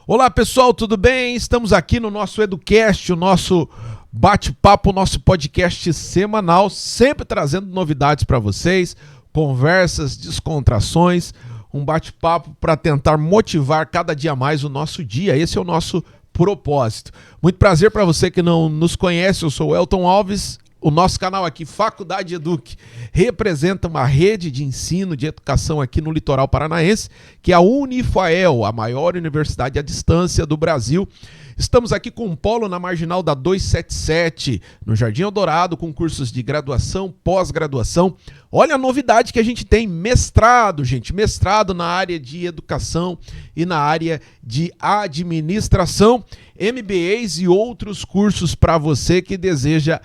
Olá pessoal, tudo bem? Estamos aqui no nosso EduCast, o nosso bate-papo, o nosso podcast semanal, sempre trazendo novidades para vocês, conversas, descontrações, um bate-papo para tentar motivar cada dia mais o nosso dia. Esse é o nosso propósito. Muito prazer para você que não nos conhece, eu sou o Elton Alves. O nosso canal aqui, Faculdade Eduque, representa uma rede de ensino, de educação aqui no litoral paranaense, que é a Unifael, a maior universidade à distância do Brasil. Estamos aqui com um polo na Marginal da 277, no Jardim Eldorado, com cursos de graduação, pós-graduação. Olha a novidade que a gente tem, mestrado, gente, mestrado na área de educação e na área de administração, MBAs e outros cursos para você que deseja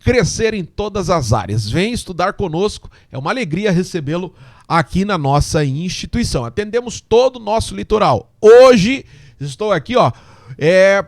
crescer em todas as áreas. Vem estudar conosco, é uma alegria recebê-lo aqui na nossa instituição. Atendemos todo o nosso litoral. Hoje estou aqui,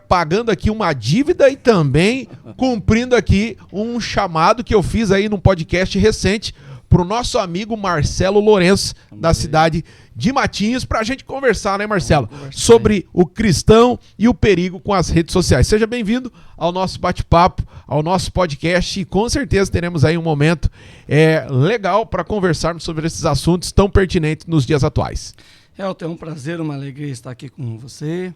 pagando aqui uma dívida e também cumprindo aqui um chamado que eu fiz aí num podcast recente para o nosso amigo Marcelo Lourenço, da cidade de Matinhos, para a gente conversar, né, Marcelo? Sobre o cristão e o perigo com as redes sociais. Seja bem-vindo ao nosso bate-papo, ao nosso podcast, e com certeza teremos aí um momento legal para conversarmos sobre esses assuntos tão pertinentes nos dias atuais. Eu tenho um prazer, uma alegria estar aqui com você.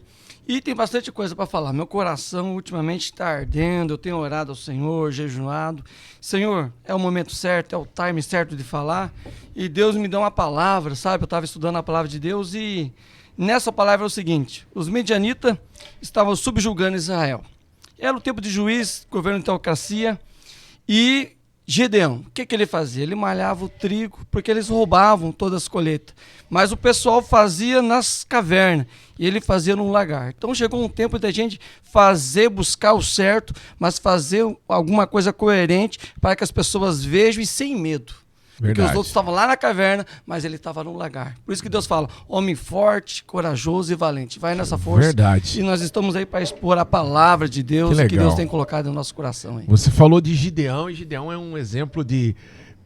E tem bastante coisa para falar. Meu coração ultimamente está ardendo, eu tenho orado ao Senhor, jejuado. Senhor, é o momento certo, é o time certo de falar. E Deus me deu uma palavra, sabe? Eu estava estudando a palavra de Deus e nessa palavra é o seguinte: os medianitas estavam subjugando Israel. Era o tempo de juiz, governo de teocracia. E Gedeão, o que ele fazia? Ele malhava o trigo, porque eles roubavam todas as colheitas. Mas o pessoal fazia nas cavernas, e ele fazia no lagar. Então chegou um tempo da gente buscar o certo, mas fazer alguma coisa coerente para que as pessoas vejam e sem medo. Verdade. Porque os outros estavam lá na caverna, mas ele estava no lagar. Por isso que Deus fala, homem forte, corajoso e valente. Vai nessa força. Verdade. E nós estamos aí para expor a palavra de Deus, que Deus tem colocado no nosso coração. Aí. Você falou de Gideão, e Gideão é um exemplo de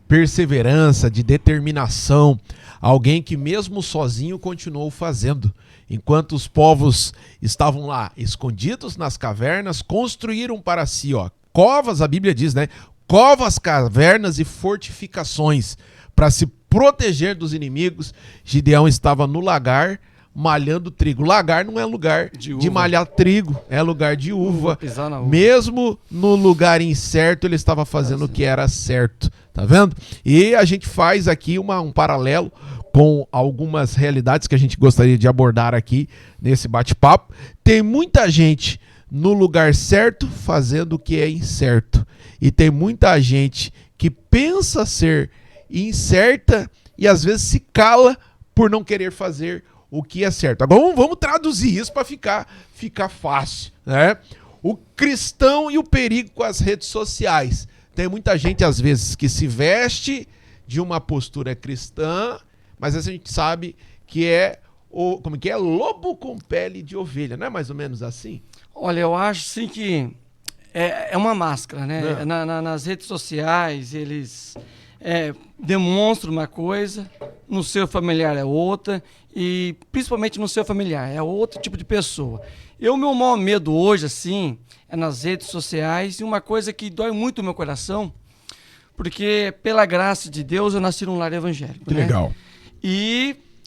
perseverança, de determinação. Alguém que mesmo sozinho continuou fazendo. Enquanto os povos estavam lá escondidos nas cavernas, construíram para si, covas, a Bíblia diz, né? Covas, cavernas e fortificações para se proteger dos inimigos. Gideão estava no lagar malhando trigo. Lagar não é lugar de malhar trigo, é lugar de uva. Mesmo no lugar incerto, ele estava fazendo o que era certo. Tá vendo? E a gente faz aqui um paralelo com algumas realidades que a gente gostaria de abordar aqui nesse bate-papo. Tem muita gente no lugar certo fazendo o que é incerto. E tem muita gente que pensa ser incerta e às vezes se cala por não querer fazer o que é certo. Agora vamos traduzir isso para ficar fácil, né? O cristão e o perigo com as redes sociais. Tem muita gente às vezes que se veste de uma postura cristã, mas a gente sabe que é lobo com pele de ovelha, não é mais ou menos assim? Olha, eu acho sim que é uma máscara, né? Nas redes sociais, eles demonstram uma coisa, no seu familiar é outra, e principalmente no seu familiar, é outro tipo de pessoa. O meu maior medo hoje, assim, é nas redes sociais, e uma coisa que dói muito o meu coração, porque pela graça de Deus eu nasci num lar evangélico. Que legal.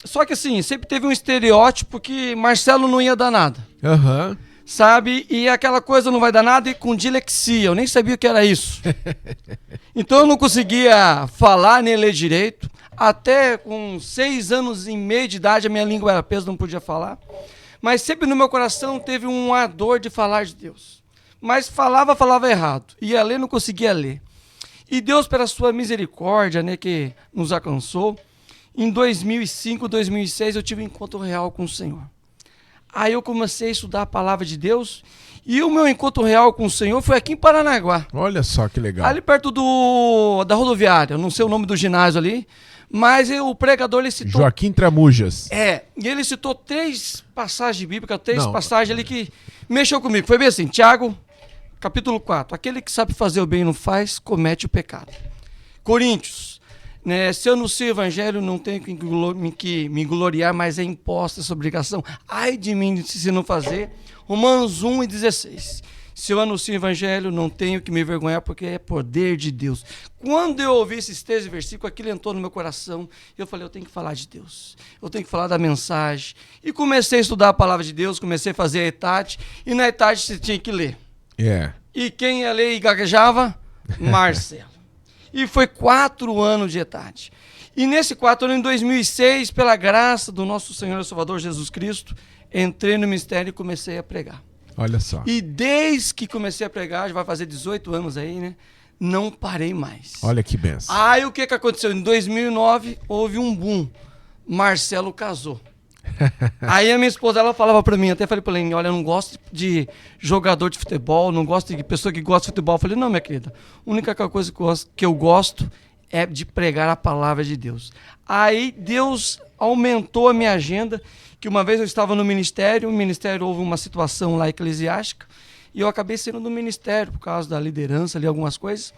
Só que assim, sempre teve um estereótipo que Marcelo não ia dar nada. Aham. Sabe? E aquela coisa não vai dar nada, e com dilexia, eu nem sabia o que era isso. Então eu não conseguia falar nem ler direito. Até com 6 anos e meio de idade a minha língua era presa, não podia falar. Mas sempre no meu coração teve um ardor de falar de Deus. Mas falava errado. Ia ler, não conseguia ler. E Deus, pela sua misericórdia, né, que nos alcançou, em 2005, 2006 eu tive um encontro real com o Senhor. Aí eu comecei a estudar a palavra de Deus, e o meu encontro real com o Senhor foi aqui em Paranaguá. Olha só que legal. Ali perto da rodoviária, eu não sei o nome do ginásio ali, mas o pregador ele citou... Joaquim Tramujas. E ele citou 3 passagens bíblicas, 3 passagens ali que mexeu comigo. Foi bem assim, Tiago, capítulo 4, aquele que sabe fazer o bem e não faz, comete o pecado. Coríntios, né? Se eu anuncio o evangelho, não tenho que me gloriar, mas é imposta essa obrigação. Ai de mim se não fazer. Romanos 1:16. Se eu anuncio o evangelho, não tenho que me envergonhar, porque é poder de Deus. Quando eu ouvi esses 13 versículos, aquilo entrou no meu coração. Eu falei, eu tenho que falar de Deus. Eu tenho que falar da mensagem. E comecei a estudar a palavra de Deus, comecei a fazer a ETAD. E na ETAD você tinha que ler. E quem ia ler e gaguejava? Marcelo. E foi 4 anos de ETAD. E nesse 4 anos, em 2006, pela graça do nosso Senhor e Salvador Jesus Cristo, entrei no ministério e comecei a pregar. Olha só. E desde que comecei a pregar, já vai fazer 18 anos aí, né? Não parei mais. Olha que benção. Aí o que aconteceu? Em 2009, houve um boom. Marcelo casou. Aí a minha esposa, ela falava pra mim, até falei pra ela, olha, eu não gosto de jogador de futebol, não gosto de pessoa que gosta de futebol. Eu falei, não, minha querida, a única coisa que eu gosto é de pregar a palavra de Deus. Aí Deus aumentou a minha agenda, que uma vez eu estava no ministério, houve uma situação lá eclesiástica, e eu acabei saindo do ministério por causa da liderança ali, algumas coisas,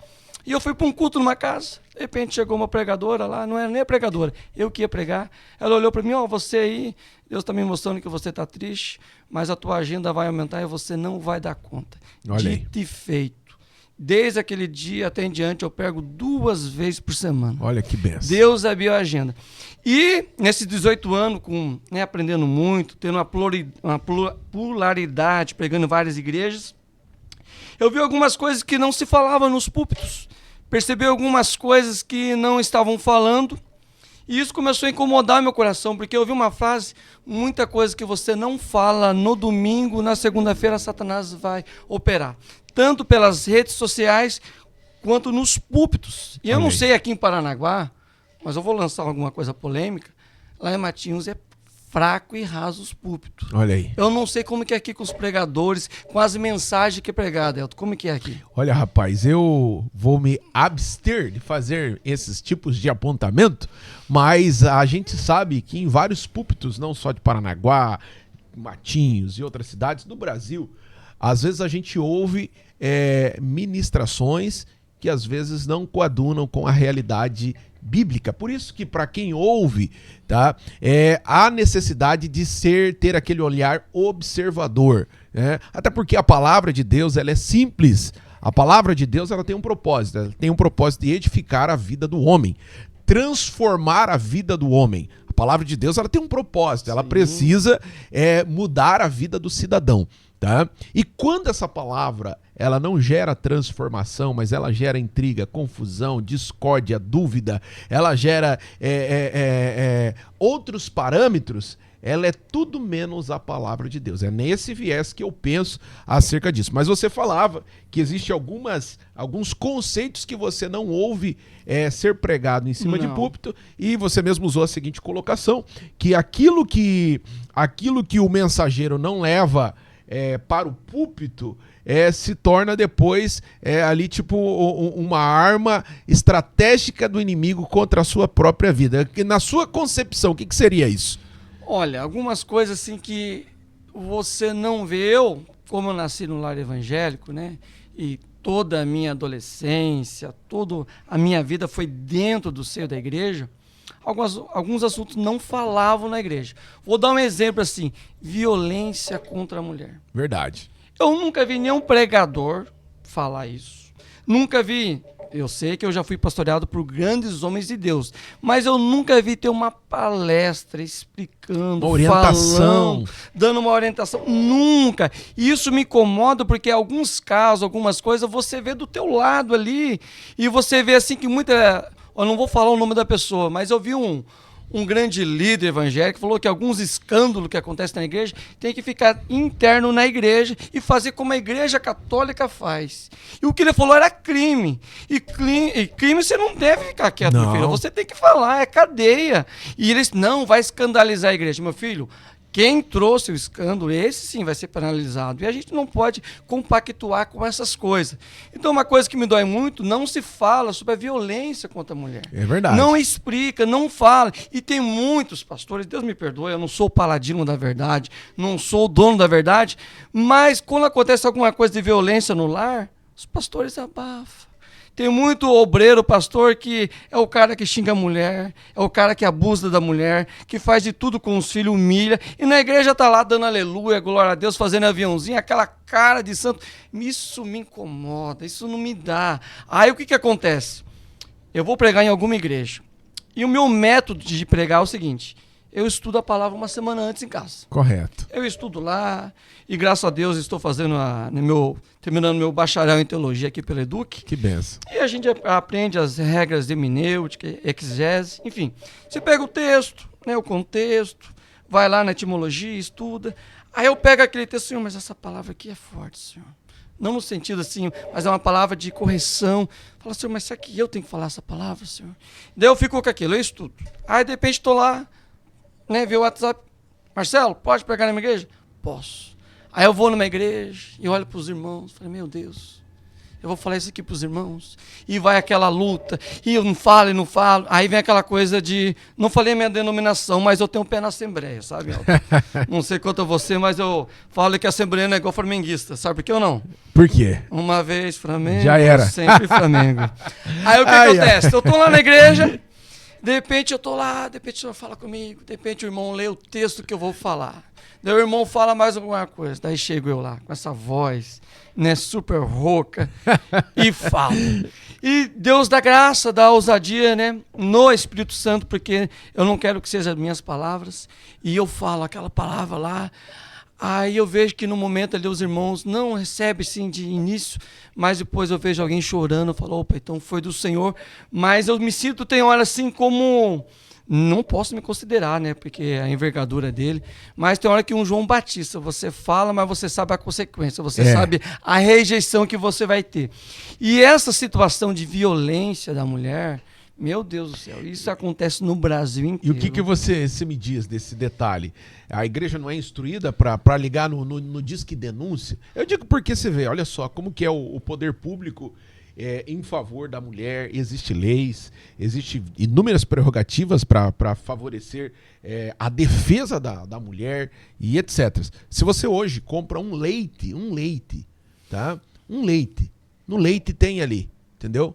e eu fui para um culto numa casa, de repente chegou uma pregadora lá, não era nem a pregadora, eu que ia pregar, ela olhou para mim, você aí, Deus está me mostrando que você está triste, mas a tua agenda vai aumentar e você não vai dar conta. Olha Dito e feito. Desde aquele dia até em diante, eu prego 2 vezes por semana. Olha que benção. Deus abriu a agenda. E nesses 18 anos, aprendendo muito, tendo uma pluralidade, pregando em várias igrejas, eu vi algumas coisas que não se falavam nos púlpitos. Percebi algumas coisas que não estavam falando. E isso começou a incomodar meu coração, porque eu ouvi uma frase, muita coisa que você não fala no domingo, na segunda-feira, Satanás vai operar. Tanto pelas redes sociais, quanto nos púlpitos. E eu não sei aqui em Paranaguá, mas eu vou lançar alguma coisa polêmica, lá em Matinhos é fraco e raso os púlpitos. Olha aí. Eu não sei como que é aqui com os pregadores, com as mensagens que é pregada, Elton. Como que é aqui? Olha, rapaz, eu vou me abster de fazer esses tipos de apontamento, mas a gente sabe que em vários púlpitos, não só de Paranaguá, Matinhos e outras cidades do Brasil, às vezes a gente ouve ministrações que às vezes não coadunam com a realidade bíblica. Por isso que para quem ouve, tá, há necessidade de ter aquele olhar observador, né? Até porque a palavra de Deus ela é simples. A palavra de Deus ela tem um propósito. Ela tem um propósito de edificar a vida do homem, transformar a vida do homem. A palavra de Deus ela tem um propósito. Ela precisa mudar a vida do cidadão. Tá? E quando essa palavra ela não gera transformação, mas ela gera intriga, confusão, discórdia, dúvida, ela gera outros parâmetros, ela é tudo menos a palavra de Deus. É nesse viés que eu penso acerca disso. Mas você falava que existem alguns conceitos que você não ouve ser pregado em cima de púlpito, e você mesmo usou a seguinte colocação, que aquilo que o mensageiro não leva para o púlpito, se torna depois ali tipo uma arma estratégica do inimigo contra a sua própria vida. Na sua concepção, o que seria isso? Olha, algumas coisas assim que você não vê. Eu, como eu nasci no lar evangélico, né? E toda a minha adolescência, toda a minha vida foi dentro do seio da igreja. Alguns assuntos não falavam na igreja. Vou dar um exemplo assim, violência contra a mulher. Verdade. Eu nunca vi nenhum pregador falar isso. Nunca vi, eu sei que eu já fui pastoreado por grandes homens de Deus, mas eu nunca vi ter uma palestra explicando, uma orientação, falando, dando uma orientação. Nunca. E isso me incomoda porque alguns casos, algumas coisas, você vê do teu lado ali e você vê assim que muita... Eu não vou falar o nome da pessoa, mas eu vi um grande líder evangélico que falou que alguns escândalos que acontecem na igreja tem que ficar interno na igreja e fazer como a igreja católica faz. E o que ele falou era crime. E crime você não deve ficar quieto, meu filho. Você tem que falar, é cadeia. E eles, não, vai escandalizar a igreja. Meu filho, quem trouxe o escândalo, esse sim vai ser penalizado. E a gente não pode compactuar com essas coisas. Então, uma coisa que me dói muito, não se fala sobre a violência contra a mulher. É verdade. Não explica, não fala. E tem muitos pastores, Deus me perdoe, eu não sou o paladino da verdade, não sou o dono da verdade, mas quando acontece alguma coisa de violência no lar, os pastores abafam. Tem muito obreiro, pastor, que é o cara que xinga a mulher, é o cara que abusa da mulher, que faz de tudo com os filhos, humilha, e na igreja tá lá dando aleluia, glória a Deus, fazendo aviãozinho, aquela cara de santo. Isso me incomoda, isso não me dá. Aí o que acontece? Eu vou pregar em alguma igreja, e o meu método de pregar é o seguinte: eu estudo a palavra uma semana antes em casa. Correto. Eu estudo lá, e graças a Deus estou fazendo terminando meu bacharel em teologia aqui pela Educ. Que benção. E a gente aprende as regras de hermenêutica, exegese, enfim. Você pega o texto, né, o contexto, vai lá na etimologia, estuda. Aí eu pego aquele texto, Senhor, mas essa palavra aqui é forte, Senhor. Não no sentido assim, mas é uma palavra de correção. Fala, Senhor, mas será que eu tenho que falar essa palavra, Senhor? Daí eu fico com aquilo, eu estudo. Aí de repente estou lá, né, ver o WhatsApp. Marcelo, pode pregar na minha igreja? Posso. Aí eu vou numa igreja e olho para os irmãos. Falei, meu Deus, eu vou falar isso aqui para os irmãos. E vai aquela luta. E eu não falo e não falo. Aí vem aquela coisa de... Não falei a minha denominação, mas eu tenho um pé na Assembleia, sabe? Não sei quanto a você, mas eu falo que a Assembleia não é igual flamenguista. Sabe por que ou não? Por quê? Uma vez Flamengo, já era. Sempre Flamengo. Aí o que acontece? Eu estou lá na igreja... De repente eu tô lá, de repente o senhor fala comigo, de repente o irmão lê o texto que eu vou falar. Daí o irmão fala mais alguma coisa, daí chego eu lá com essa voz, né, super rouca, e falo. E Deus dá graça, dá ousadia, né, no Espírito Santo, porque eu não quero que sejam as minhas palavras, e eu falo aquela palavra lá. Aí eu vejo que no momento ali os irmãos não recebem sim de início, mas depois eu vejo alguém chorando, eu falo, opa, então foi do Senhor, mas eu me sinto, tem hora assim como, não posso me considerar, né, porque a envergadura dele, mas tem hora que um João Batista, você fala, mas você sabe a consequência, você sabe a rejeição que você vai ter. E essa situação de violência da mulher, meu Deus do céu, isso acontece no Brasil inteiro. E o que você me diz desse detalhe? A igreja não é instruída para ligar no Disque Denúncia? Eu digo porque você vê, olha só, como que é o poder público em favor da mulher, existem leis, existem inúmeras prerrogativas para favorecer a defesa da mulher e etc. Se você hoje compra um leite, tá? Um leite, no leite tem ali, entendeu?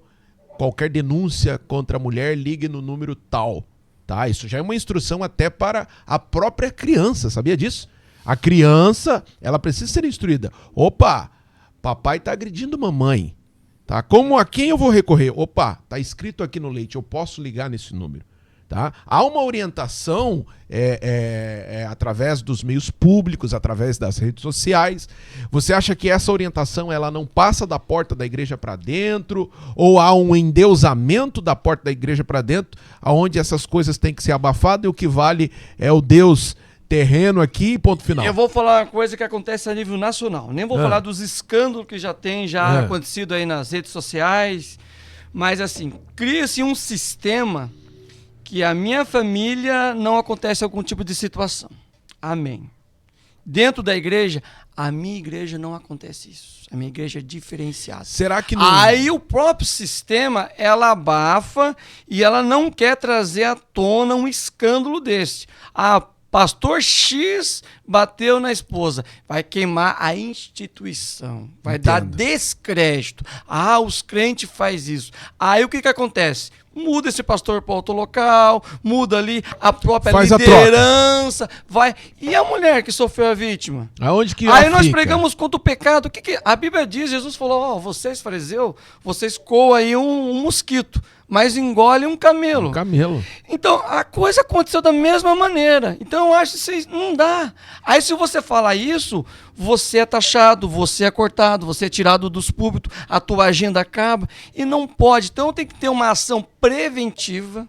Qualquer denúncia contra a mulher, ligue no número tal, tá? Isso já é uma instrução até para a própria criança, sabia disso? A criança, ela precisa ser instruída. Opa, papai tá agredindo mamãe, tá? Como a quem eu vou recorrer? Opa, tá escrito aqui no leite, eu posso ligar nesse número, tá? Há uma orientação através dos meios públicos, através das redes sociais. Você acha que essa orientação ela não passa da porta da igreja para dentro? Ou há um endeusamento da porta da igreja para dentro, onde essas coisas têm que ser abafadas e o que vale é o Deus terreno aqui, ponto final? Eu vou falar uma coisa que acontece a nível nacional. Nem vou falar dos escândalos que já tem acontecido aí nas redes sociais. Mas assim, cria-se um sistema que a minha família não acontece algum tipo de situação. Amém. Dentro da igreja, a minha igreja não acontece isso. A minha igreja é diferenciada. Será que não... Aí o próprio sistema, ela abafa e ela não quer trazer à tona um escândalo desse. Pastor X bateu na esposa. Vai queimar a instituição. Vai dar descrédito. Os crentes fazem isso. Aí o que acontece? Muda esse pastor para outro local, muda ali a própria liderança, vai. E a mulher que sofreu a vítima? Aonde que aí nós fica? Pregamos contra o pecado. O que a Bíblia diz? Jesus falou: vocês fariseus, vocês coam aí um mosquito, mas engole um camelo. Um camelo. Então, a coisa aconteceu da mesma maneira. Então, eu acho que não dá. Aí, se você falar isso, você é taxado, você é cortado, você é tirado dos púlpitos, a tua agenda acaba e não pode. Então, tem que ter uma ação preventiva.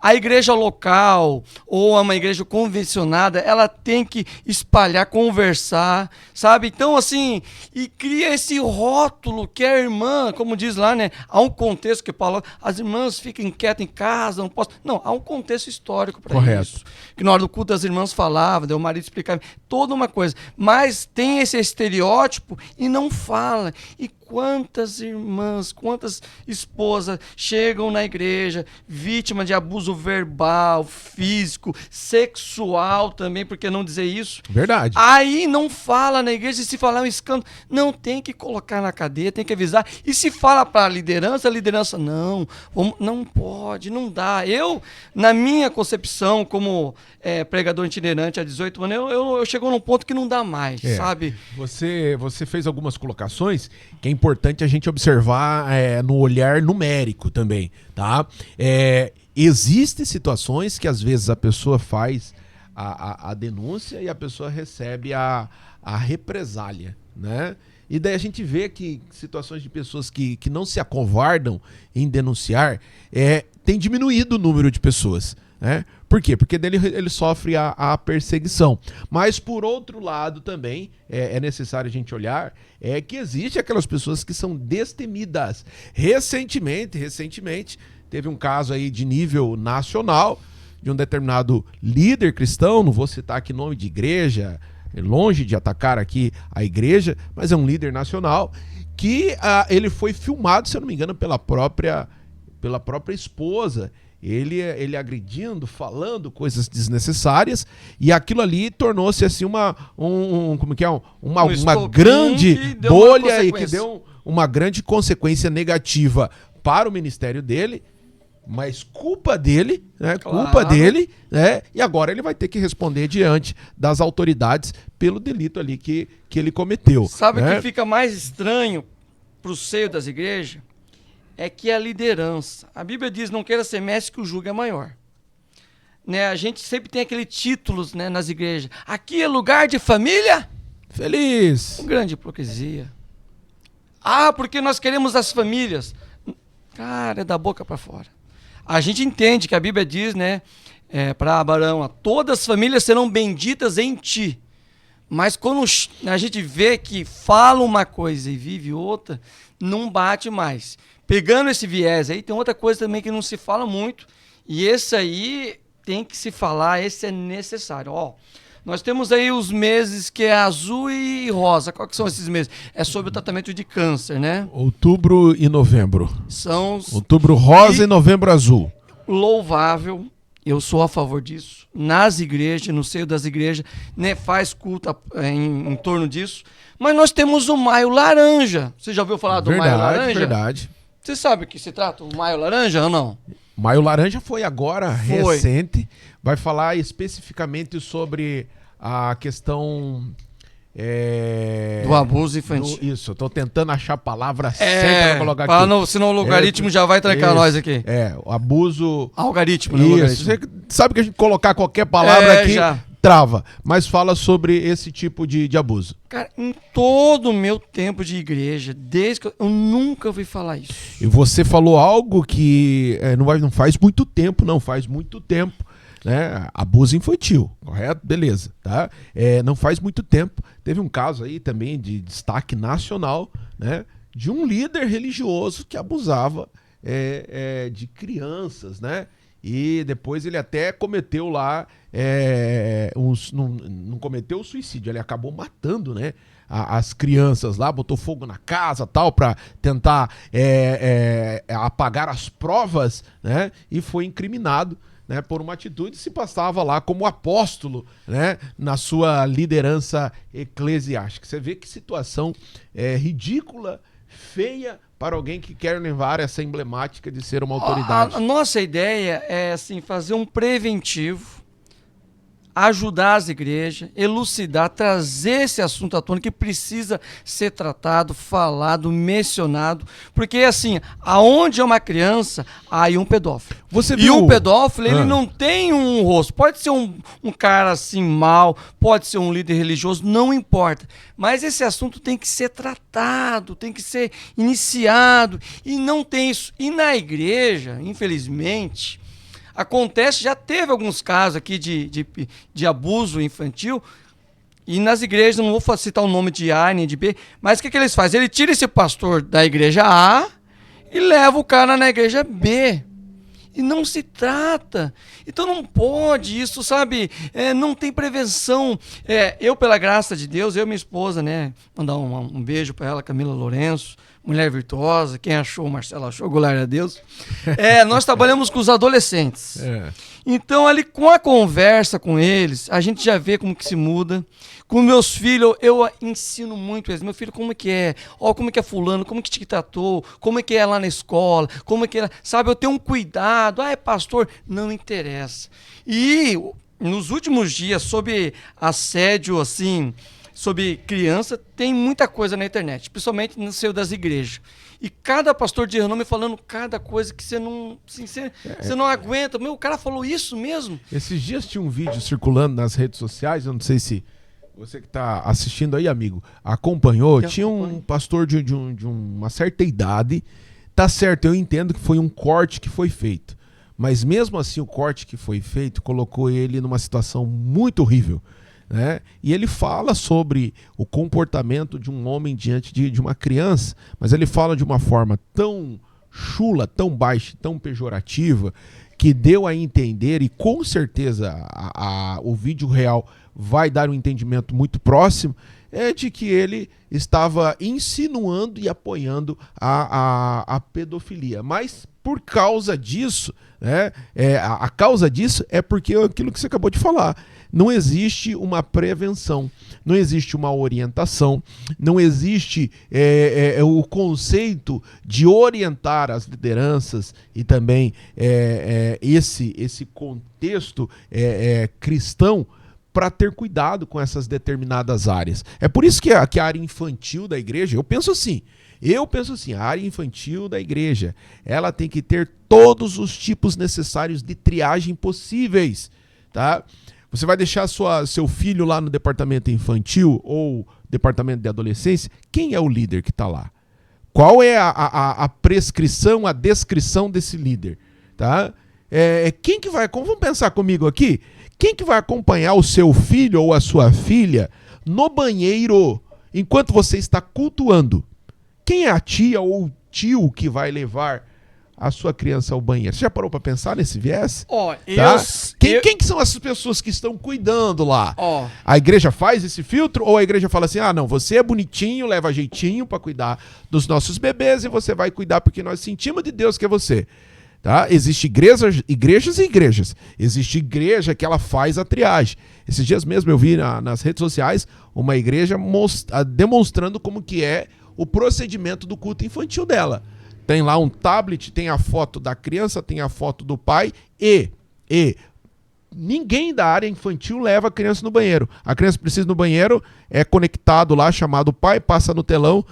A igreja local ou uma igreja convencionada, ela tem que espalhar, conversar, sabe? Então, assim, e cria esse rótulo que a irmã, como diz lá, né? Há um contexto que Paulo, as irmãs ficam quietas em casa, não posso... Não, há um contexto histórico para isso. Que na hora do culto as irmãs falavam, o marido explicava, toda uma coisa. Mas tem esse estereótipo e não fala. E quantas irmãs, quantas esposas chegam na igreja vítima de abuso verbal, físico, sexual também, por que não dizer isso? Verdade. Aí não fala na igreja, e se falar um escândalo, não, tem que colocar na cadeia, tem que avisar. E se fala para a liderança não pode, não dá. Eu, na minha concepção, como pregador itinerante há 18 anos, eu chego num ponto que não dá mais, sabe? Você fez algumas colocações que é importante a gente observar no olhar numérico também, tá? Existem situações que às vezes a pessoa faz a denúncia e a pessoa recebe a represália, né? E daí a gente vê que situações de pessoas que não se acovardam em denunciar, tem diminuído o número de pessoas, né? Por quê? Porque dele ele sofre a perseguição. Mas, por outro lado, também é necessário a gente olhar que existe aquelas pessoas que são destemidas. Recentemente, teve um caso aí de nível nacional, de um determinado líder cristão, não vou citar aqui nome de igreja, longe de atacar aqui a igreja, mas é um líder nacional, que ele foi filmado, se eu não me engano, pela própria esposa, ele agredindo, falando coisas desnecessárias, e aquilo ali tornou-se assim uma grande bolha e que deu uma grande consequência negativa para o ministério dele, mas culpa dele, né? Claro. Culpa dele, né? E agora ele vai ter que responder diante das autoridades pelo delito ali que ele cometeu. Sabe o né? que fica mais estranho para o seio das igrejas? É que a liderança. A Bíblia diz, não queira ser mestre que o jugo é maior. Né? A gente sempre tem aqueles títulos, né, nas igrejas. Aqui é lugar de família feliz. Grande hipocrisia. Porque nós queremos as famílias. Cara, é da boca para fora. A gente entende que a Bíblia diz, né, para Abraão, todas as famílias serão benditas em ti. Mas quando a gente vê que fala uma coisa e vive outra, não bate mais. Pegando esse viés aí, tem outra coisa também que não se fala muito, e esse aí tem que se falar, esse é necessário. Nós temos aí os meses que é azul e rosa. Qual que são esses meses? É sobre o tratamento de câncer, né? Outubro e novembro. São os... Outubro rosa e novembro azul. Louvável, eu sou a favor disso. Nas igrejas, no seio das igrejas, né, faz culto em torno disso. Mas nós temos o Maio Laranja. Você já ouviu falar do Maio Laranja? Verdade. Você sabe o que se trata? O Maio Laranja ou não? Maio Laranja foi agora recente. Vai falar especificamente sobre a questão... do abuso infantil. Isso, eu tô tentando achar a palavra certa pra colocar aqui. Senão o logaritmo já vai trancar nós aqui. O abuso... Algoritmo, né? Isso, você sabe que a gente colocar qualquer palavra aqui... Já. Trava, mas fala sobre esse tipo de abuso. Cara, em todo o meu tempo de igreja, desde que eu nunca ouvi falar isso. E você falou algo que não faz muito tempo, né? Abuso infantil, correto? Beleza, tá? Não faz muito tempo. Teve um caso aí também de destaque nacional, né? De um líder religioso que abusava de crianças, né? E depois ele até cometeu lá, não cometeu o suicídio, ele acabou matando, né, as crianças lá, botou fogo na casa tal, para tentar apagar as provas, né, e foi incriminado, né, por uma atitude, se passava lá como apóstolo, né, na sua liderança eclesiástica. Você vê que situação ridícula, feia, para alguém que quer levar essa emblemática de ser uma autoridade. A nossa ideia é assim, fazer um preventivo, ajudar as igrejas, elucidar, trazer esse assunto à tona que precisa ser tratado, falado, mencionado, porque assim, aonde é uma criança, há aí um pedófilo. E o pedófilo, ele não tem um rosto, pode ser um cara assim mau, pode ser um líder religioso, não importa, mas esse assunto tem que ser tratado, tem que ser iniciado, e não tem isso. E na igreja, infelizmente... Acontece, já teve alguns casos aqui de abuso infantil, e nas igrejas, não vou citar o nome de A nem de B, mas o que eles fazem? Ele tira esse pastor da igreja A e leva o cara na igreja B. E não se trata. Então não pode isso, sabe? Não tem prevenção. Eu, pela graça de Deus, eu e minha esposa, né? Mandar um beijo para ela, Camila Lourenço, mulher virtuosa. Quem achou, Marcelo achou, glória a Deus. Nós trabalhamos com os adolescentes. Então, ali com a conversa com eles, a gente já vê como que se muda. Com meus filhos, eu ensino muito eles. Meu filho, como que é? Como que é fulano, como que te tratou, como que é lá na escola, como que é... Sabe, eu tenho um cuidado. É pastor? Não interessa. E nos últimos dias, sobre assédio, assim, sobre criança, tem muita coisa na internet, principalmente no seio das igrejas. E cada pastor de renome falando cada coisa que você não, assim, você não aguenta. O cara falou isso mesmo? Esses dias tinha um vídeo circulando nas redes sociais, eu não sei se você que está assistindo aí, amigo, acompanhou. Tinha um pastor de uma certa idade. Tá certo, eu entendo que foi um corte que foi feito. Mas mesmo assim, o corte que foi feito colocou ele numa situação muito horrível, né? E ele fala sobre o comportamento de um homem diante de uma criança, mas ele fala de uma forma tão chula, tão baixa, tão pejorativa, que deu a entender, e com certeza o vídeo real vai dar um entendimento muito próximo, de que ele estava insinuando e apoiando a pedofilia. Mas por causa disso, né, a causa disso é porque aquilo que você acabou de falar. Não existe uma prevenção, não existe uma orientação, não existe o conceito de orientar as lideranças e também esse contexto cristão para ter cuidado com essas determinadas áreas. É por isso que a área infantil da igreja, eu penso assim, a área infantil da igreja, ela tem que ter todos os tipos necessários de triagem possíveis, tá? Você vai deixar seu filho lá no departamento infantil ou departamento de adolescência, quem é o líder que está lá? Qual é a prescrição, a descrição desse líder? Tá? Quem que vai, vamos pensar comigo aqui, quem que vai acompanhar o seu filho ou a sua filha no banheiro enquanto você está cultuando? Quem é a tia ou o tio que vai levar a sua criança ao banheiro? Você já parou para pensar nesse viés? Quem que são essas pessoas que estão cuidando lá? A igreja faz esse filtro ou a igreja fala assim, não, você é bonitinho, leva jeitinho para cuidar dos nossos bebês e você vai cuidar porque nós sentimos de Deus que é você. Tá? Existem igrejas e igrejas. Existe igreja que ela faz a triagem. Esses dias mesmo eu vi nas redes sociais uma igreja demonstrando como que é o procedimento do culto infantil dela. Tem lá um tablet, tem a foto da criança, tem a foto do pai e ninguém da área infantil leva a criança no banheiro. A criança precisa ir no banheiro, é conectado lá, chamado pai, passa no telão,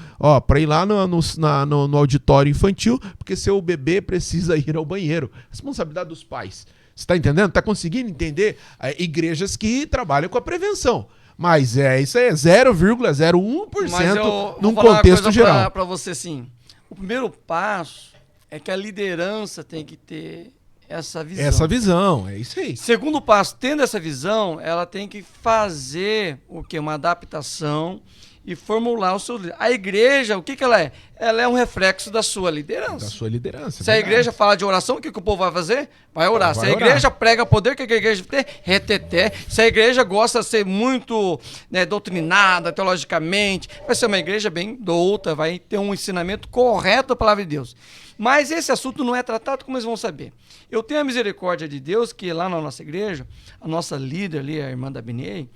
para ir lá no auditório infantil, porque seu bebê precisa ir ao banheiro. Responsabilidade dos pais. Você está entendendo? Está conseguindo entender? Igrejas que trabalham com a prevenção. Mas isso aí é 0,01% num contexto geral. Para você, sim. O primeiro passo é que a liderança tem que ter essa visão. Essa visão, é isso aí. Segundo passo, tendo essa visão, ela tem que fazer o quê? Uma adaptação e formular o seu líder. A igreja, o que ela é? Ela é um reflexo da sua liderança. Da sua liderança. Se a igreja fala de oração, o que o povo vai fazer? Vai orar. Se a igreja prega poder, o que a igreja tem? Reteté. Se a igreja gosta de ser muito doutrinada teologicamente, vai ser uma igreja bem douta, vai ter um ensinamento correto da palavra de Deus. Mas esse assunto não é tratado, como eles vão saber. Eu tenho a misericórdia de Deus que lá na nossa igreja, a nossa líder ali, a irmã da Binei,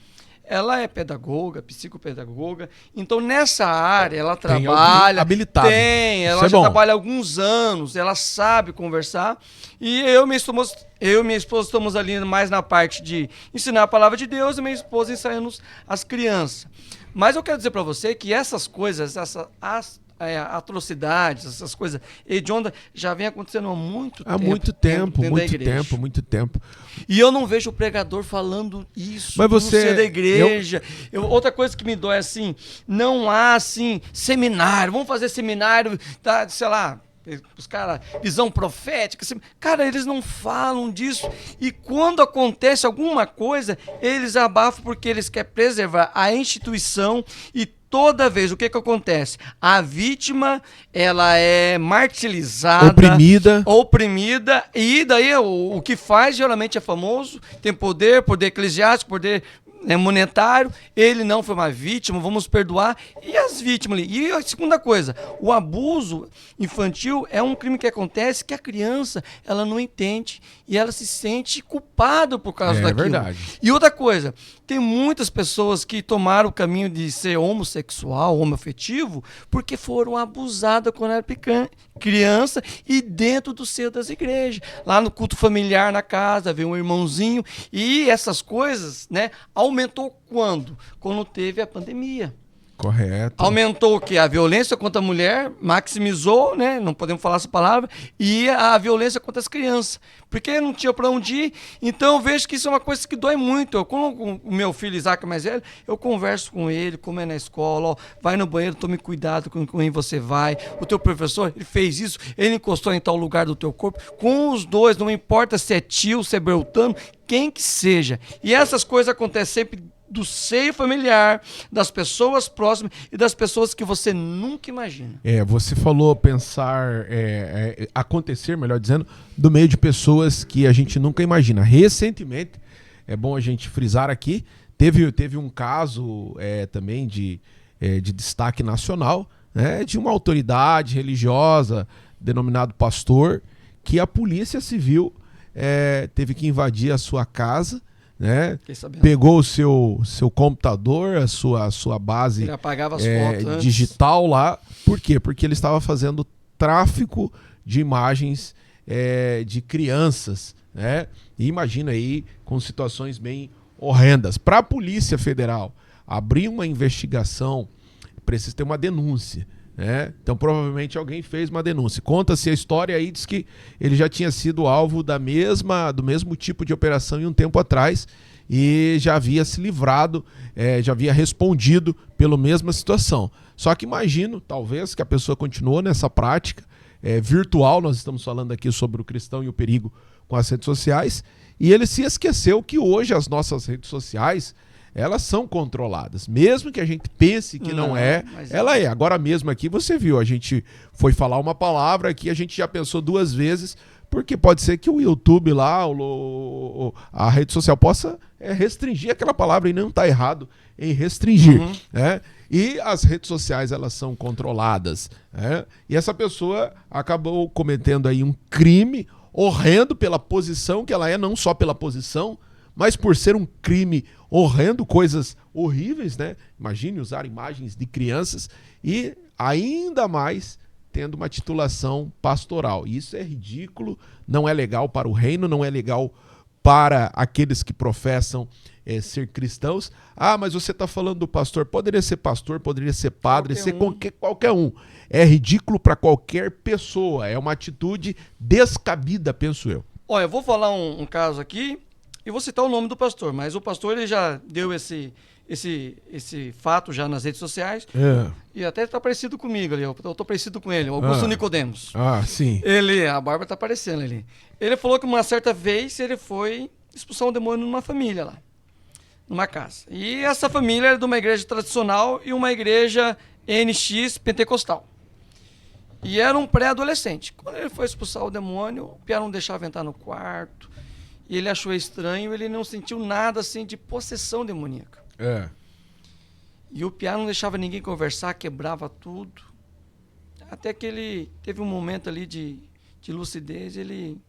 ela é pedagoga, psicopedagoga, então nessa área ela trabalha, habilitada. Ela já trabalha há alguns anos, ela sabe conversar, e eu e minha esposa estamos ali mais na parte de ensinar a palavra de Deus, e minha esposa ensaiando as crianças. Mas eu quero dizer para você que essas coisas, atrocidades, essas coisas hediondas já vem acontecendo há muito muito tempo. E eu não vejo o pregador falando isso. Mas você da igreja. Outra coisa que me dói assim, não há assim seminário. Vamos fazer seminário, tá, sei lá, Os caras, visão profética, assim, cara, eles não falam disso. E quando acontece alguma coisa, eles abafam porque eles querem preservar a instituição. E toda vez, o que acontece? A vítima, ela é martirizada, oprimida, e daí o que faz geralmente é famoso, tem poder eclesiástico, poder monetário, ele não foi uma vítima, vamos perdoar. E as vítimas ali? E a segunda coisa, o abuso infantil é um crime que acontece que a criança, ela não entende e ela se sente culpada por causa daquilo. É verdade. E outra coisa, tem muitas pessoas que tomaram o caminho de ser homossexual, homoafetivo, porque foram abusadas quando era criança e dentro do seio das igrejas. Lá no culto familiar, na casa, veio um irmãozinho. E essas coisas, né, aumentou quando? Quando teve a pandemia. Correto. Aumentou o quê? A violência contra a mulher, maximizou, né? Não podemos falar essa palavra, e a violência contra as crianças. Porque não tinha para onde ir. Então eu vejo que isso é uma coisa que dói muito. Quando o meu filho Isaac é mais velho, eu converso com ele, como é na escola, ó, vai no banheiro, tome cuidado com quem você vai. O teu professor, ele fez isso, ele encostou em tal lugar do teu corpo. Com os dois, não importa se é tio, se é beltano, quem que seja. E essas coisas acontecem sempre do seio familiar, das pessoas próximas e das pessoas que você nunca imagina. Você falou pensar, acontecer, melhor dizendo, do meio de pessoas que a gente nunca imagina. Recentemente, é bom a gente frisar aqui, teve um caso também de destaque nacional, né, de uma autoridade religiosa, denominado pastor, que a Polícia Civil teve que invadir a sua casa, né? Pegou o seu computador, a sua base digital lá. Por quê? Porque ele estava fazendo tráfico de imagens de crianças, né? E imagina aí com situações bem horrendas. Para a Polícia Federal abrir uma investigação, precisa ter uma denúncia, né? Então provavelmente alguém fez uma denúncia. Conta-se a história aí, diz que ele já tinha sido alvo do mesmo tipo de operação em um tempo atrás e já havia se livrado, já havia respondido pela mesma situação. Só que imagino, talvez, que a pessoa continuou nessa prática virtual. Nós estamos falando aqui sobre o cristão e o perigo com as redes sociais, e ele se esqueceu que hoje as nossas redes sociais, elas são controladas. Mesmo que a gente pense que não ela é. Agora mesmo aqui você viu, a gente foi falar uma palavra aqui, a gente já pensou 2 vezes, porque pode ser que o YouTube lá, a rede social possa restringir aquela palavra, e não está errado em restringir. Né? E as redes sociais, elas são controladas. Né? E essa pessoa acabou cometendo aí um crime horrendo pela posição que ela é, não só pela posição, mas por ser um crime horrendo, coisas horríveis, né? Imagine usar imagens de crianças e ainda mais tendo uma titulação pastoral. Isso é ridículo, não é legal para o reino, não é legal para aqueles que professam ser cristãos. Ah, mas você está falando do pastor. Poderia ser pastor, poderia ser padre, qualquer um. É ridículo para qualquer pessoa, é uma atitude descabida, penso eu. Olha, eu vou falar um caso aqui, e vou citar o nome do pastor, mas o pastor ele já deu esse fato já nas redes sociais, e até está parecido comigo ali, eu estou parecido com ele, o Augusto Nicodemos. Sim. A barba está aparecendo ali. Ele falou que uma certa vez ele foi expulsar um demônio numa família lá, numa casa. E essa família era de uma igreja tradicional e uma igreja NX pentecostal. E era um pré-adolescente. Quando ele foi expulsar o demônio, o piá não deixava entrar no quarto, e ele achou estranho, ele não sentiu nada assim de possessão demoníaca. E o piá não deixava ninguém conversar, quebrava tudo. Até que ele teve um momento ali de lucidez, ele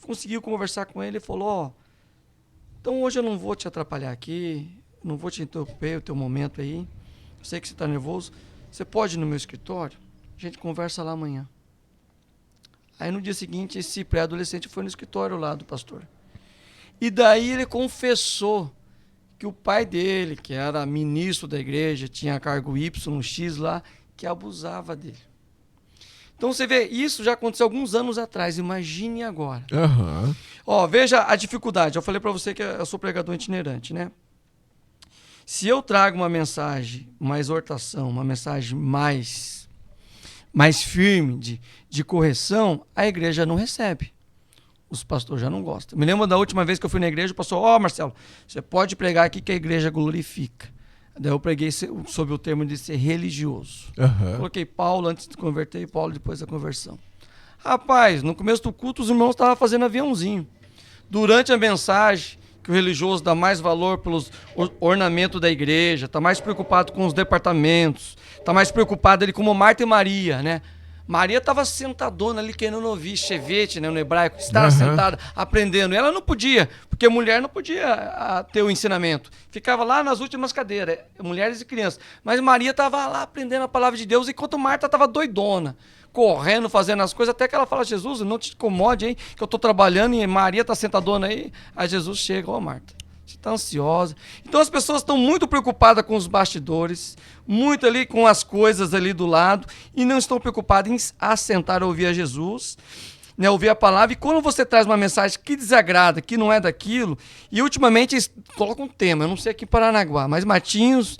conseguiu conversar com ele e falou, então hoje eu não vou te atrapalhar aqui, não vou te interromper o teu momento aí, eu sei que você está nervoso, você pode ir no meu escritório? A gente conversa lá amanhã. Aí no dia seguinte, esse pré-adolescente foi no escritório lá do pastor. E daí ele confessou que o pai dele, que era ministro da igreja, tinha cargo YX lá, que abusava dele. Então você vê, isso já aconteceu alguns anos atrás, imagine agora. Veja a dificuldade. Eu falei para você que eu sou pregador itinerante, né? Se eu trago uma mensagem, uma exortação, uma mensagem mais mais firme de correção, a igreja não recebe. Os pastores já não gostam. Me lembro da última vez que eu fui na igreja, o pastor, Marcelo, você pode pregar aqui que a igreja glorifica. Daí eu preguei sobre o termo de ser religioso. Uhum. Coloquei Paulo antes de converter e Paulo depois da conversão. Rapaz, no começo do culto os irmãos estavam fazendo aviãozinho. Durante a mensagem, que o religioso dá mais valor pelos ornamentos da igreja, está mais preocupado com os departamentos, está mais preocupado ali como Marta e Maria, né? Maria estava sentadona ali querendo ouvir chevette, né, no hebraico, estava sentada aprendendo. E ela não podia, porque mulher não podia ter o ensinamento. Ficava lá nas últimas cadeiras, mulheres e crianças. Mas Maria estava lá aprendendo a palavra de Deus, enquanto Marta estava doidona, correndo, fazendo as coisas, até que ela fala, Jesus, não te incomode, hein, que eu estou trabalhando e Maria está sentadona aí. Aí Jesus chega, Marta, você está ansiosa. Então as pessoas estão muito preocupadas com os bastidores, muito ali com as coisas ali do lado, e não estão preocupadas em assentar a ouvir a Jesus, né, ouvir a palavra. E quando você traz uma mensagem que desagrada, que não é daquilo, e ultimamente eles colocam um tema, eu não sei aqui em Paranaguá, mas Matinhos,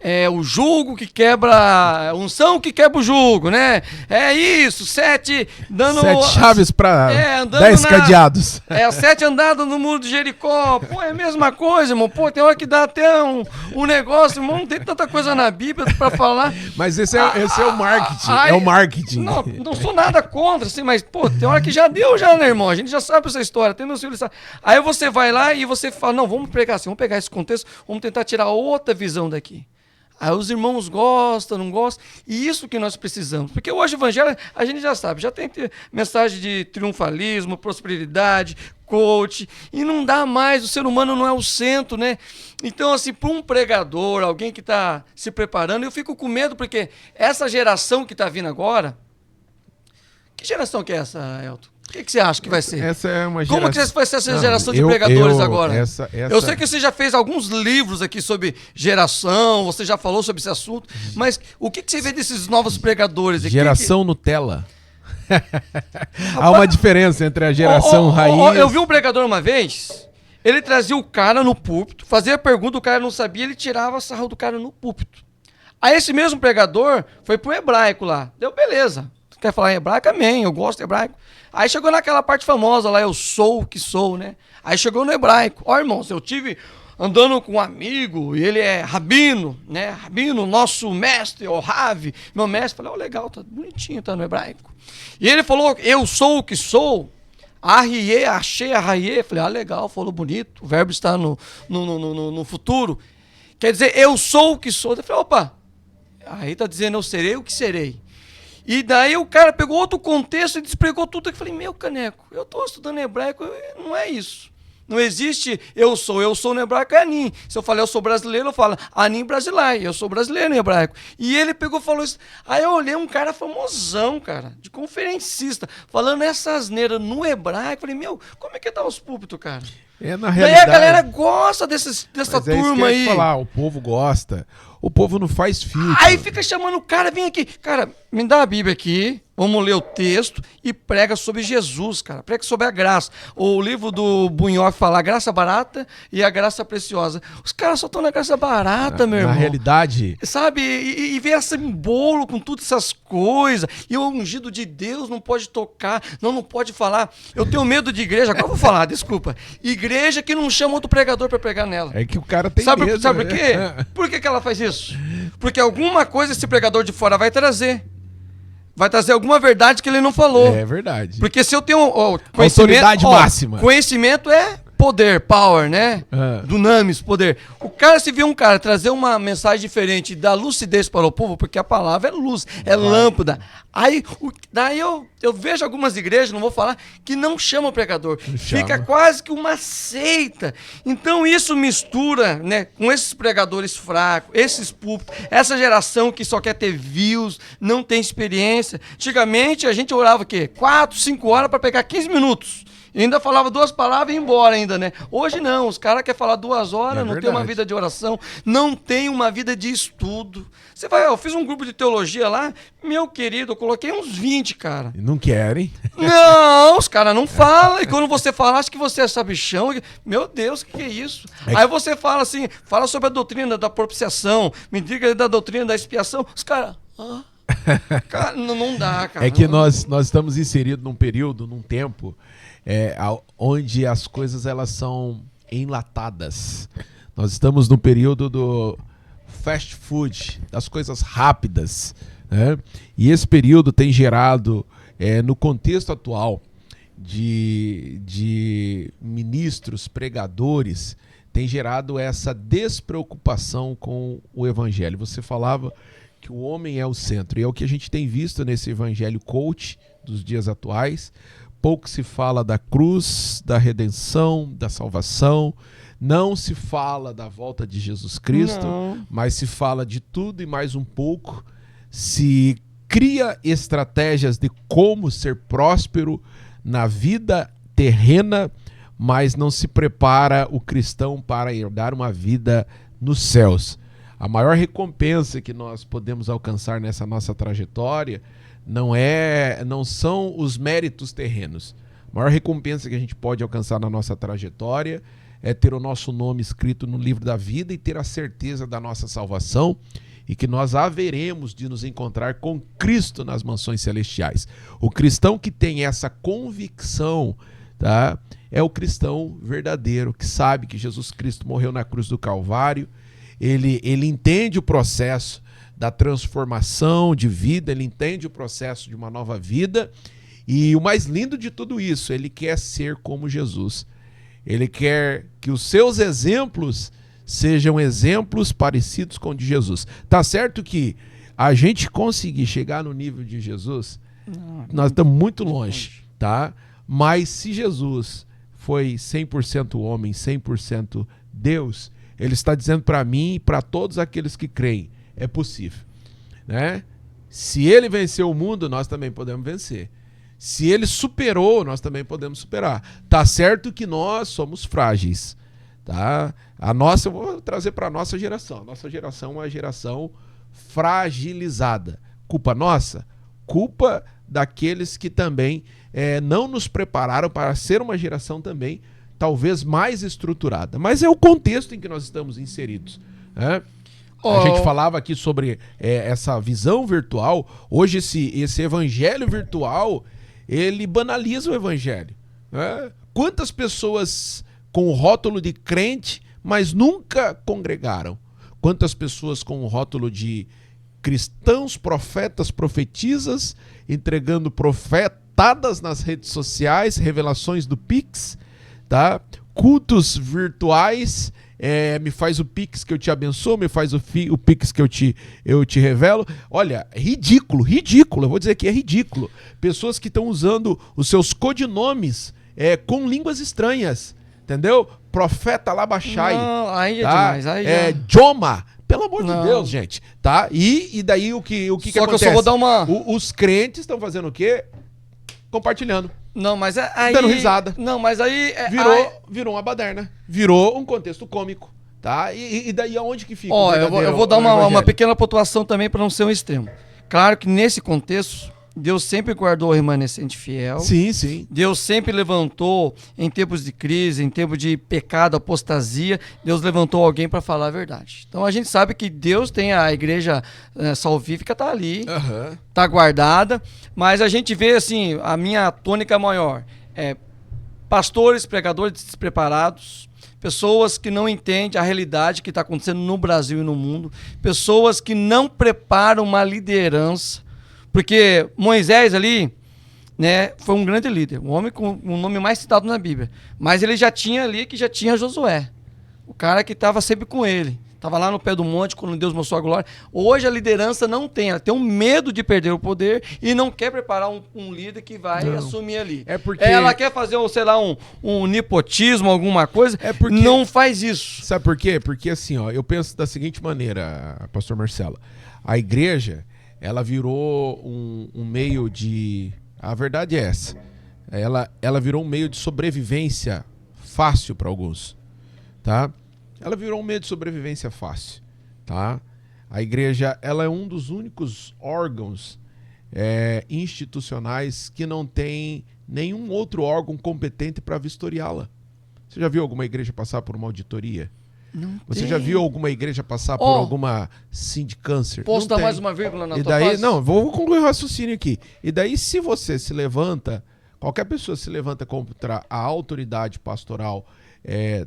é o jugo que quebra, a unção que quebra o jugo, né? É isso, 7 chaves para 10 cadeados. 7 andadas no muro de Jericó. Pô, é a mesma coisa, irmão. Pô, tem hora que dá até um negócio, irmão, não tem tanta coisa na Bíblia para falar. Mas esse é o marketing, é o marketing. Não sou nada contra, assim, mas, pô, tem hora que já deu, né, irmão? A gente já sabe essa história, tem meus filhos. Aí você vai lá e você fala, não, vamos pregar assim, vamos pegar esse contexto, vamos tentar tirar outra visão daqui. Aí os irmãos gostam, não gostam, e isso que nós precisamos. Porque hoje o evangelho, a gente já sabe, já tem mensagem de triunfalismo, prosperidade, coach, e não dá mais, o ser humano não é o centro, né? Então, assim, para um pregador, alguém que está se preparando, eu fico com medo, porque essa geração que está vindo agora, que geração que é essa, Elton? O que você acha que vai ser? Essa é uma geração... Como que vai ser essa geração de pregadores agora? Eu sei que você já fez alguns livros aqui sobre geração, você já falou sobre esse assunto, mas o que você vê desses novos pregadores? Geração Nutella. Há uma diferença entre a geração raiz... Eu vi um pregador uma vez, ele trazia o cara no púlpito, fazia a pergunta, o cara não sabia, ele tirava a sarro do cara no púlpito. Aí esse mesmo pregador foi pro hebraico lá. Deu beleza. Quer falar em hebraico? Amém, eu gosto de hebraico. Aí chegou naquela parte famosa lá, eu sou o que sou, né? Aí chegou no hebraico. Ó, irmãos, eu tive andando com um amigo, e ele é rabino, né? Rabino, nosso mestre, o Ravi, meu mestre. Falei, legal, tá bonitinho, tá no hebraico. E ele falou, eu sou o que sou. Arriê, achei, arraiê. Falei, legal, falou bonito. O verbo está no futuro. Quer dizer, eu sou o que sou. Eu falei, opa, aí tá dizendo, eu serei o que serei. E daí o cara pegou outro contexto e despregou tudo. Eu falei, meu caneco, eu estou estudando hebraico, não é isso. Não existe eu sou no hebraico é anim. Se eu falar eu sou brasileiro, eu falo anim brasileiro, eu sou brasileiro em hebraico. E ele pegou e falou isso. Aí eu olhei um cara famosão, cara, de conferencista, falando essa asneira no hebraico. Falei, meu, como é que tá os púlpitos, cara? Na realidade, daí a galera gosta dessa turma aí. Falar, o povo gosta. O povo não faz filtro. Aí fica chamando o cara, vem aqui. Cara, me dá a Bíblia aqui, vamos ler o texto e prega sobre Jesus, cara. Prega sobre a graça. O livro do Bunhoff fala a graça barata e a graça preciosa. Os caras só estão na graça barata, meu irmão. Na realidade. Sabe? E vê esse bolo com todas essas coisas. E o ungido de Deus não pode tocar, não pode falar. Eu tenho medo de igreja, agora eu vou falar, desculpa. Igreja que não chama outro pregador para pregar nela. É que o cara tem medo. Sabe por quê? Por que ela faz isso? Porque alguma coisa esse pregador de fora vai trazer. Vai trazer alguma verdade que ele não falou. É verdade. Porque se eu tenho autoridade máxima. Conhecimento é poder, power, né? Dunamis, poder. O cara, se viu um cara trazer uma mensagem diferente, dar lucidez para o povo, porque a palavra é luz, é lâmpada. Aí, daí eu vejo algumas igrejas, não vou falar, que não chamam o pregador. Fica quase que uma seita. Então isso mistura, né, com esses pregadores fracos, esses púlpitos, essa geração que só quer ter views, não tem experiência. Antigamente a gente orava o quê? 4, 5 horas para pegar 15 minutos. E ainda falava 2 palavras e ia embora ainda, né? Hoje não, os caras querem falar 2 horas, não tem uma vida de oração, não tem uma vida de estudo. Você vai, eu fiz um grupo de teologia lá, meu querido, eu coloquei uns 20, cara. E não querem. Não, os caras não falam. E quando você fala, acha que você é sabichão. Meu Deus, o que é isso? Aí você fala assim, fala sobre a doutrina da propiciação, me diga da doutrina da expiação. Os caras... Cara, não dá, cara. É que nós estamos inseridos num período, num tempo, onde as coisas elas são enlatadas. Nós estamos no período do fast food, das coisas rápidas, né? E esse período tem gerado, no contexto atual de ministros, pregadores, tem gerado essa despreocupação com o evangelho. Você falava que o homem é o centro, e é o que a gente tem visto nesse evangelho coach dos dias atuais. Pouco se fala da cruz, da redenção, da salvação, não se fala da volta de Jesus Cristo, mas se fala de tudo e mais um pouco, se cria estratégias de como ser próspero na vida terrena, mas não se prepara o cristão para herdar uma vida nos céus. A maior recompensa que nós podemos alcançar nessa nossa trajetória não são os méritos terrenos. A maior recompensa que a gente pode alcançar na nossa trajetória é ter o nosso nome escrito no livro da vida e ter a certeza da nossa salvação e que nós haveremos de nos encontrar com Cristo nas mansões celestiais. O cristão que tem essa convicção, tá, é o cristão verdadeiro, que sabe que Jesus Cristo morreu na cruz do Calvário. Ele entende o processo da transformação de vida, ele entende o processo de uma nova vida, e o mais lindo de tudo isso, ele quer ser como Jesus. Ele quer que os seus exemplos sejam exemplos parecidos com o de Jesus. Tá certo que a gente conseguir chegar no nível de Jesus, nós estamos muito longe, tá? Mas se Jesus foi 100% homem, 100% Deus, ele está dizendo para mim e para todos aqueles que creem, é possível, né? Se ele venceu o mundo, nós também podemos vencer. Se ele superou, nós também podemos superar. Tá certo que nós somos frágeis, tá? Eu vou trazer para a nossa geração. A nossa geração é uma geração fragilizada. Culpa nossa? Culpa daqueles que também não nos prepararam para ser uma geração também talvez mais estruturada. Mas é o contexto em que nós estamos inseridos, né? A gente falava aqui sobre essa visão virtual. Hoje esse evangelho virtual, ele banaliza o evangelho, né? Quantas pessoas com o rótulo de crente, mas nunca congregaram? Quantas pessoas com o rótulo de cristãos, profetas, profetisas, entregando profetadas nas redes sociais, revelações do Pix, tá? Cultos virtuais, me faz o Pix que eu te abençoo, me faz o Pix que eu te revelo. Olha, ridículo, eu vou dizer que é ridículo. Pessoas que estão usando os seus codinomes com línguas estranhas, entendeu? Profeta Labachai. Não, aí é tá? demais. Aí Joma, pelo amor de Deus, gente. Tá? E daí o que acontece? Só que eu só vou dar uma... Os crentes estão fazendo o quê? Compartilhando. Não, mas aí... Dando risada. Não, mas aí... Virou uma baderna. Virou um contexto cômico, tá? E daí aonde que fica? Eu vou dar uma pequena pontuação também para não ser um extremo. Claro que nesse contexto, Deus sempre guardou o remanescente fiel. Sim, sim. Deus sempre levantou, em tempos de crise, em tempos de pecado, apostasia, Deus levantou alguém para falar a verdade. Então a gente sabe que Deus tem a igreja salvífica, tá ali, tá guardada, mas a gente vê assim, a minha tônica maior é pastores, pregadores despreparados, pessoas que não entendem a realidade que está acontecendo no Brasil e no mundo, pessoas que não preparam uma liderança. Porque Moisés ali, né, foi um grande líder, um homem com o nome mais citado na Bíblia. Mas ele já tinha Josué, o cara que estava sempre com ele. Estava lá no pé do monte, quando Deus mostrou a glória. Hoje a liderança não tem, ela tem um medo de perder o poder e não quer preparar um líder que vai assumir ali. É porque... Ela quer fazer, sei lá, um nepotismo, alguma coisa, não faz isso. Sabe por quê? Porque assim, eu penso da seguinte maneira, pastor Marcelo, a igreja... ela virou um meio de... A verdade é essa. Ela virou um meio de sobrevivência fácil para alguns, tá? Ela virou um meio de sobrevivência fácil, tá? A igreja, ela é um dos únicos órgãos institucionais que não tem nenhum outro órgão competente para vistoriá-la. Você já viu alguma igreja passar por uma auditoria? Você já viu alguma igreja passar por alguma sindicância? Posso dar mais uma vírgula na tua frase? E daí, não, vou concluir o raciocínio aqui. E daí, se você se levanta, qualquer pessoa se levanta contra a autoridade pastoral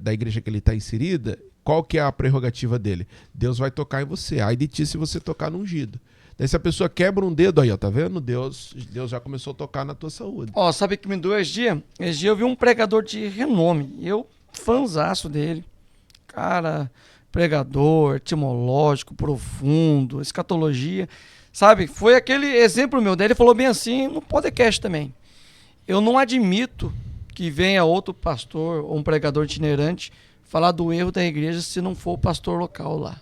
da igreja que ele está inserida, qual que é a prerrogativa dele? Deus vai tocar em você. Ai de ti se você tocar no ungido. Daí se a pessoa quebra um dedo aí, ó, tá vendo? Deus já começou a tocar na tua saúde. Sabe o que me doeu esse dia? Esse dia eu vi um pregador de renome. Eu, fãzaço dele. Cara, pregador, etimológico, profundo, escatologia. Sabe, foi aquele exemplo meu. Daí ele falou bem assim no podcast também. Eu não admito que venha outro pastor ou um pregador itinerante falar do erro da igreja se não for o pastor local lá.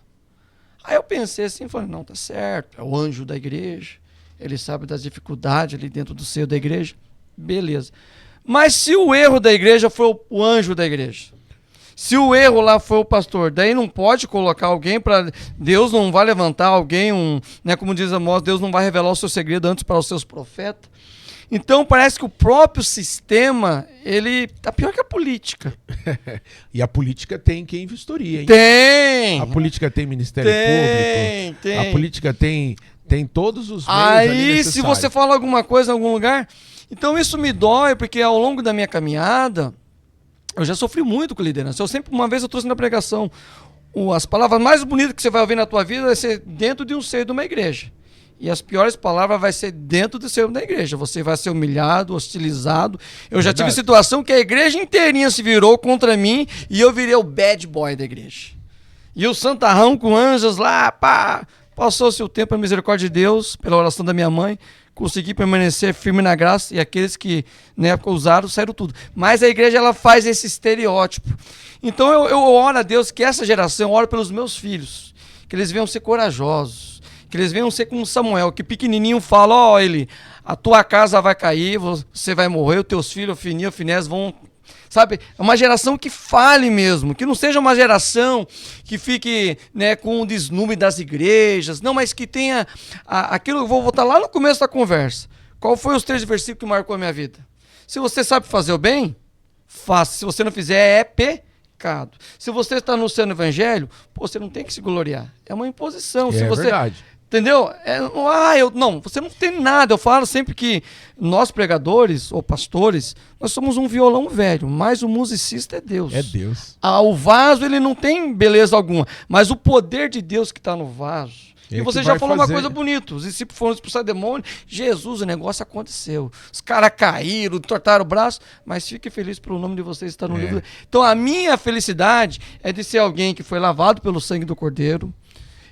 Aí eu pensei assim, falei, não, tá certo, é o anjo da igreja, ele sabe das dificuldades ali dentro do seio da igreja, beleza. Mas se o erro da igreja foi o anjo da igreja, se o erro lá foi o pastor, daí não pode colocar alguém para... Deus não vai levantar alguém, como diz Amós, Deus não vai revelar o seu segredo antes para os seus profetas. Então parece que o próprio sistema, ele tá pior que a política. E a política tem quem vistoria, hein? Tem! A política tem Ministério Público. Tem. A política tem todos os meios ali ali necessários. Se você fala alguma coisa em algum lugar... Então isso me dói, porque ao longo da minha caminhada, eu já sofri muito com liderança. Uma vez eu trouxe na pregação, as palavras mais bonitas que você vai ouvir na tua vida vai ser dentro de um seio de uma igreja. E as piores palavras vai ser dentro do seio da igreja. Você vai ser humilhado, hostilizado. Eu já tive situação que a igreja inteirinha se virou contra mim e eu virei o bad boy da igreja. E o santarrão com anjos lá, pá. Passou-se o tempo, a misericórdia de Deus, pela oração da minha mãe, consegui permanecer firme na graça e aqueles que na época usaram, saíram tudo. Mas a igreja, ela faz esse estereótipo. Então eu oro a Deus que essa geração, eu oro pelos meus filhos, que eles venham ser corajosos. Que eles venham ser como Samuel, que pequenininho fala, ele, a tua casa vai cair, você vai morrer, os teus filhos, Ofni e Finés vão... Sabe, é uma geração que fale mesmo, que não seja uma geração que fique com o desnume das igrejas, não, mas que tenha aquilo, eu vou voltar lá no começo da conversa. Qual foi os 3 versículos que marcou a minha vida? Se você sabe fazer o bem, faça. Se você não fizer, é pecado. Se você está no seu evangelho, você não tem que se gloriar. É uma imposição. Se você... verdade. Entendeu? Você não tem nada. Eu falo sempre que nós pregadores ou pastores, nós somos um violão velho, mas o musicista é Deus. É Deus. O vaso, ele não tem beleza alguma, mas o poder de Deus que está no vaso. E você já falou uma coisa bonita, os discípulos foram expulsar demônio, Jesus, o negócio aconteceu. Os caras caíram, tortaram o braço, mas fique feliz pelo nome de vocês estar no livro. Então a minha felicidade é de ser alguém que foi lavado pelo sangue do Cordeiro,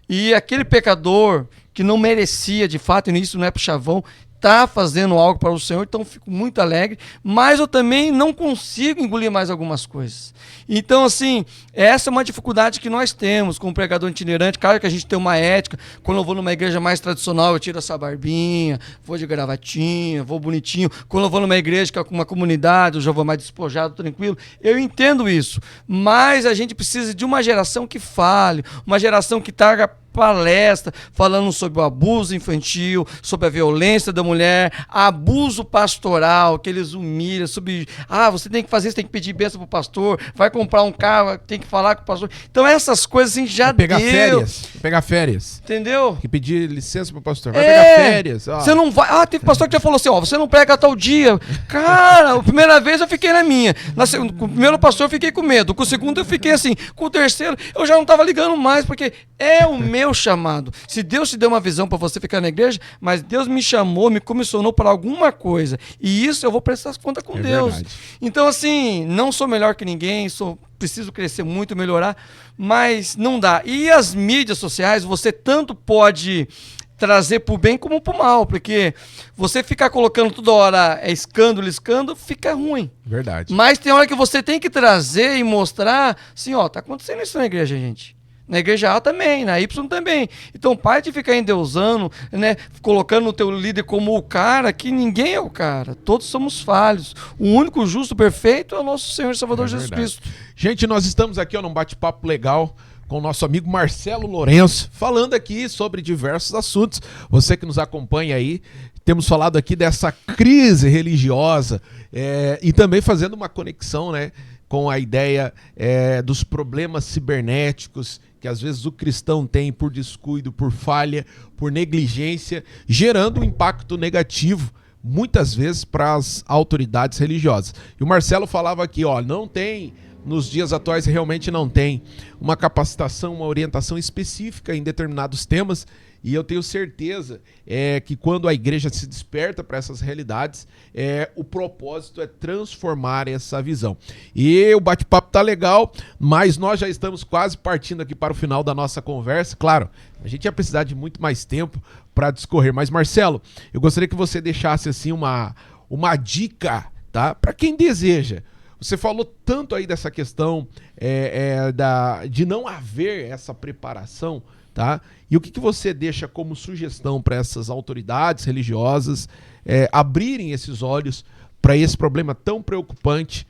e aquele pecador que não merecia, de fato, e isso não é pro chavão, está fazendo algo para o Senhor, então fico muito alegre, mas eu também não consigo engolir mais algumas coisas. Então, assim, essa é uma dificuldade que nós temos como pregador itinerante. Claro que a gente tem uma ética. Quando eu vou numa igreja mais tradicional, eu tiro essa barbinha, vou de gravatinha, vou bonitinho. Quando eu vou numa igreja que é uma comunidade, eu já vou mais despojado, tranquilo. Eu entendo isso, mas a gente precisa de uma geração que fale, uma geração que traga palestra falando sobre o abuso infantil, sobre a violência da mulher, abuso pastoral, que eles humilham, sobre, você tem que fazer isso, tem que pedir bênção pro pastor, vai comprar um carro, tem que falar com o pastor. Então essas coisas assim já pegar férias. Entendeu? Que pedir licença pro pastor, vai pegar férias. Você não vai, teve pastor que já falou assim, você não prega tal dia. Cara, a primeira vez eu fiquei na minha. Com o primeiro pastor eu fiquei com medo, com o segundo eu fiquei assim, com o terceiro eu já não tava ligando mais, porque é o meu chamado. Se Deus te deu uma visão para você ficar na igreja, mas Deus me chamou, me comissionou para alguma coisa, e isso eu vou prestar conta com Deus. Verdade. Então, assim, não sou melhor que ninguém, preciso crescer muito, melhorar, mas não dá. E as mídias sociais, você tanto pode trazer pro bem como pro mal, porque você ficar colocando toda hora escândalo, fica ruim. Verdade. Mas tem hora que você tem que trazer e mostrar, assim, tá acontecendo isso na igreja, gente. Na igreja A também, na Y também. Então, para de ficar endeusando, colocando o teu líder como o cara, que ninguém é o cara. Todos somos falhos. O único justo, perfeito é o nosso Senhor e Salvador Jesus Cristo. Gente, nós estamos aqui num bate-papo legal com o nosso amigo Marcelo Lourenço, falando aqui sobre diversos assuntos. Você que nos acompanha aí, temos falado aqui dessa crise religiosa e também fazendo uma conexão, com a ideia dos problemas cibernéticos que às vezes o cristão tem por descuido, por falha, por negligência, gerando um impacto negativo muitas vezes para as autoridades religiosas. E o Marcelo falava aqui, não tem, nos dias atuais realmente não tem uma capacitação, uma orientação específica em determinados temas, e eu tenho certeza que quando a igreja se desperta para essas realidades, o propósito é transformar essa visão. E o bate-papo tá legal, mas nós já estamos quase partindo aqui para o final da nossa conversa. Claro, a gente ia precisar de muito mais tempo para discorrer, mas Marcelo, eu gostaria que você deixasse assim uma dica, tá? Para quem deseja. Você falou tanto aí dessa questão de não haver essa preparação, tá? E o que você deixa como sugestão para essas autoridades religiosas abrirem esses olhos para esse problema tão preocupante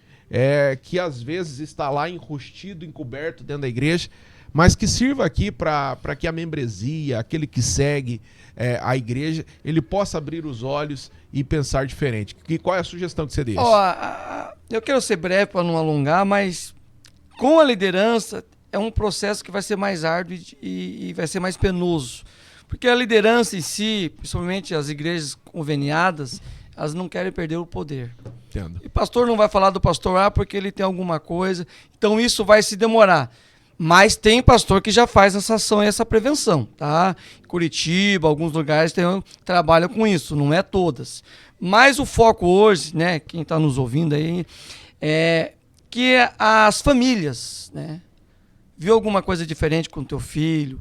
que às vezes está lá enrustido, encoberto dentro da igreja, mas que sirva aqui para que a membresia, aquele que segue a igreja, ele possa abrir os olhos e pensar diferente. Qual é a sugestão que você deixa? Eu quero ser breve para não alongar, mas com a liderança é um processo que vai ser mais árduo e vai ser mais penoso. Porque a liderança em si, principalmente as igrejas conveniadas, elas não querem perder o poder. Entendo. E pastor não vai falar do pastor A porque ele tem alguma coisa, então isso vai se demorar. Mas tem pastor que já faz essa ação e essa prevenção, tá? Curitiba, alguns lugares trabalham com isso, não é todas. Mas o foco hoje, né, quem está nos ouvindo aí, é que as famílias, né, viu alguma coisa diferente com o teu filho,